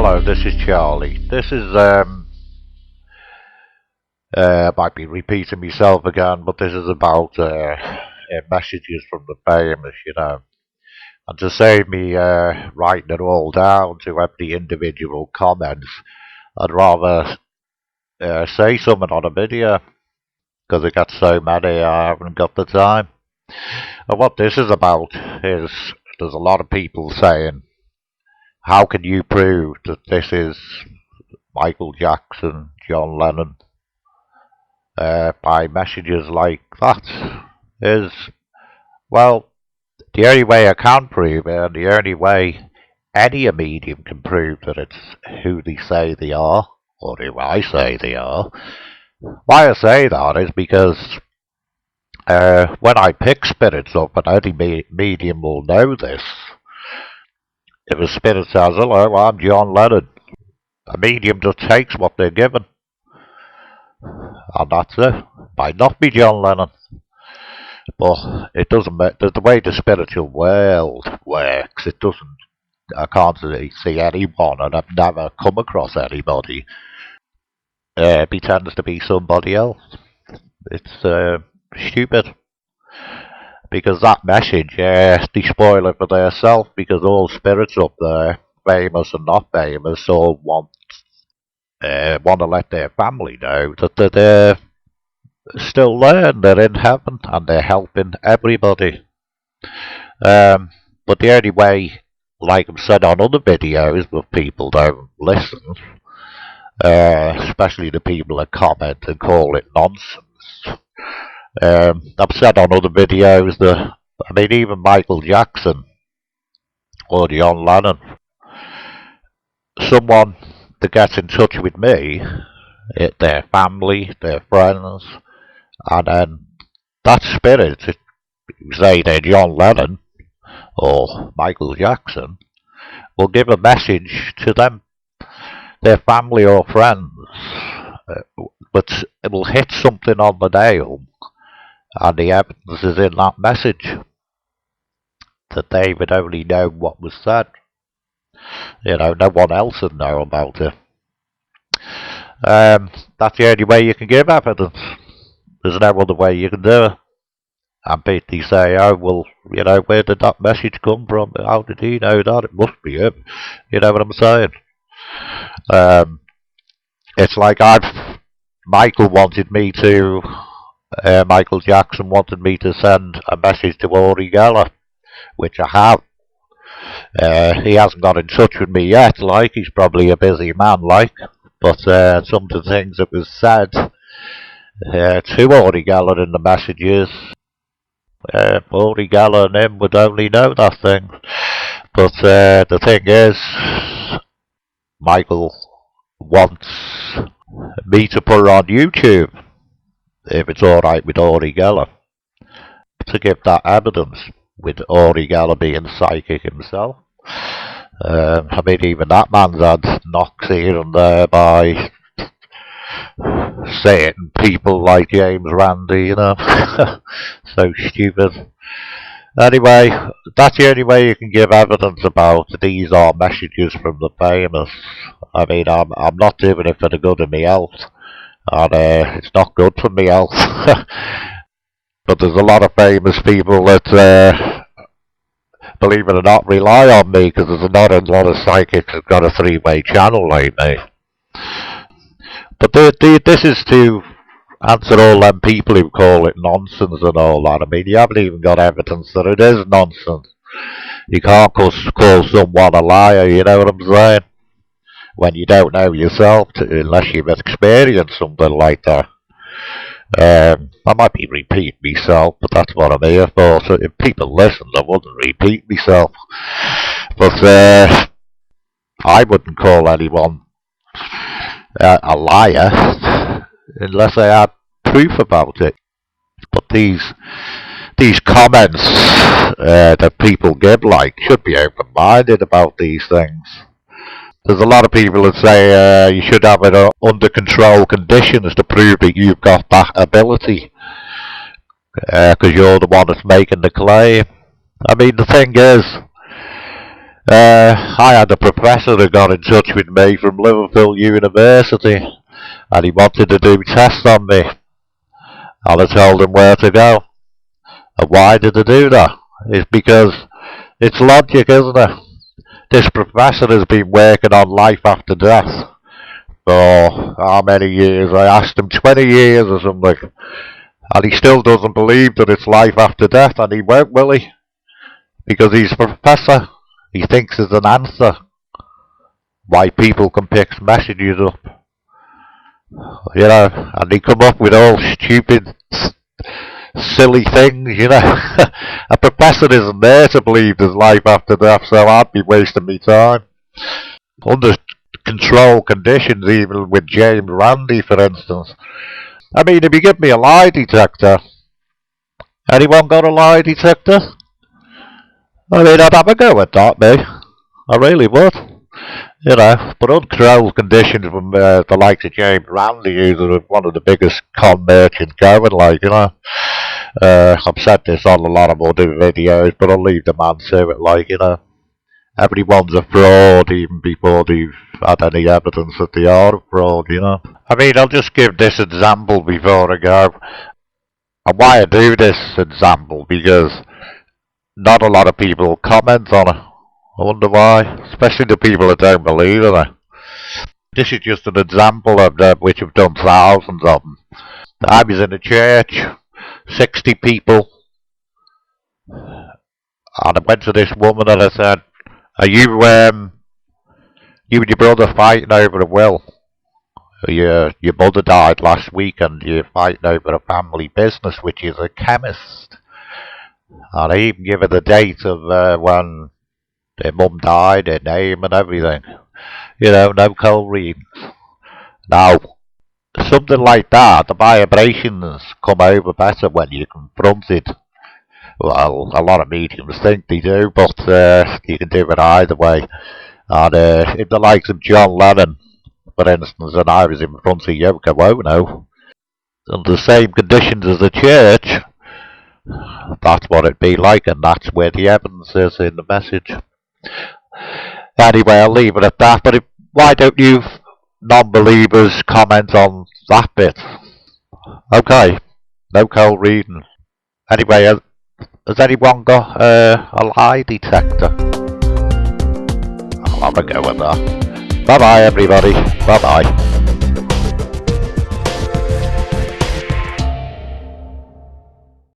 Hello, this is Charlie. This is, might be repeating myself again, but this is about, messages from the famous, And to save me, writing it all down to every individual comments, I'd rather, say something on a video, because I got so many, I haven't got the time. And what this is about is, there's a lot of people saying, how can you prove that this is Michael Jackson, John Lennon, by messages like that? Well, the only way I can prove it, and the only way any medium can prove that it's who they say they are, or who I say they are. Why I say that is because when I pick spirits up, and any medium will know this, if a spirit says, hello, I'm John Lennon, a medium just takes what they're given. And that's it. Might not be John Lennon. But it doesn't matter. The way the spiritual world works, it doesn't. I can't see anyone, and I've never come across anybody pretends to be somebody else. It's stupid. Because that message, they spoil it for themselves, because all spirits up there, famous and not famous, all want to let their family know that they're still there and they're in heaven and they're helping everybody. But the only way, like I've said on other videos, but people don't listen, especially the people that comment and call it nonsense. I've said on other videos that, I mean, even Michael Jackson or John Lennon, someone that gets in touch with me, their family, their friends, and then that spirit, say they're John Lennon or Michael Jackson, will give a message to them, their family or friends, but it will hit something on the nail, and the evidence is in that message, that they would only know what was said. No one else would know about it. That's the only way you can give evidence. There's no other way you can do it. And people say, oh, well, where did that message come from? How did he know that? It must be him. You know what I'm saying? It's like Michael Jackson wanted me to send a message to Uri Geller, which I have. He hasn't got in touch with me yet, he's probably a busy man, but some of the things that was said to Uri Geller in the messages, Uri Geller and him would only know that thing. But the thing is, Michael wants me to put it on YouTube, if it's alright with Uri Geller, to give that evidence, with Uri Geller being psychic himself. I mean, even that man's had knocks here and there by saying people like James Randi, so stupid. Anyway, that's the only way you can give evidence about these are messages from the famous. I mean, I'm not doing it for the good of me health, and it's not good for me health. But there's a lot of famous people that, believe it or not, rely on me, because there's not a lot of psychics that got a three-way channel like me. But this is to answer all them people who call it nonsense and all that. I mean, you haven't even got evidence that it is nonsense. You can't call someone a liar, you know what I'm saying? When you don't know yourself, unless you've experienced something like that. I might be repeating myself, but that's what I'm here for. So if people listened, I wouldn't repeat myself. But I wouldn't call anyone a liar unless I had proof about it. But these comments that people give, should be open-minded about these things. There's a lot of people that say you should have it under control conditions to prove that you've got that ability, because you're the one that's making the claim. I mean, the thing is, I had a professor who got in touch with me from Liverpool University, and he wanted to do tests on me. And I told him where to go. And why did I do that? It's because it's logic, isn't it? This professor has been working on life after death for how many years? I asked him, 20 years or something. And he still doesn't believe that it's life after death, and he won't, will he? Because he's a professor. He thinks there's an answer why people can pick messages up. You know, and he come up with all stupid, silly things, you know. A professor isn't there to believe there's life after death, so I'd be wasting my time. Under controlled conditions, even with James Randi, for instance. I mean, if you give me a lie detector, anyone got a lie detector? I mean, I'd have a go at that, me. I really would. You know, but uncontrolled conditions from the likes of James Randi, who's one of the biggest con merchants going, like, you know. I've said this on a lot of other videos, but I'll leave the man to it, like, you know. Everyone's a fraud even before they've had any evidence that they are a fraud, you know. I mean, I'll just give this example before I go. And why I do this example, because not a lot of people comment on it. I wonder why, especially the people that don't believe in it. This is just an example of that, which I've done thousands of them. I was in a church, 60 people, and I went to this woman and I said, are you and your brother fighting over a will? Your mother died last week and you're fighting over a family business, which is a chemist. And I even give her the date of when their mum died, their name and everything. You know, no cold readings. Now, something like that, the vibrations come over better when you're confronted. Well, a lot of mediums think they do, but you can do it either way. And in the likes of John Lennon, for instance, and I was in front of Yoko Ono, under the same conditions as the church, that's what it'd be like, and that's where the evidence is in the message. Anyway, I'll leave it at that, but why don't you non-believers comment on that bit? Okay, no cold reading. Anyway, has anyone got a lie detector? I'll have a go at that. Bye bye everybody. Bye bye.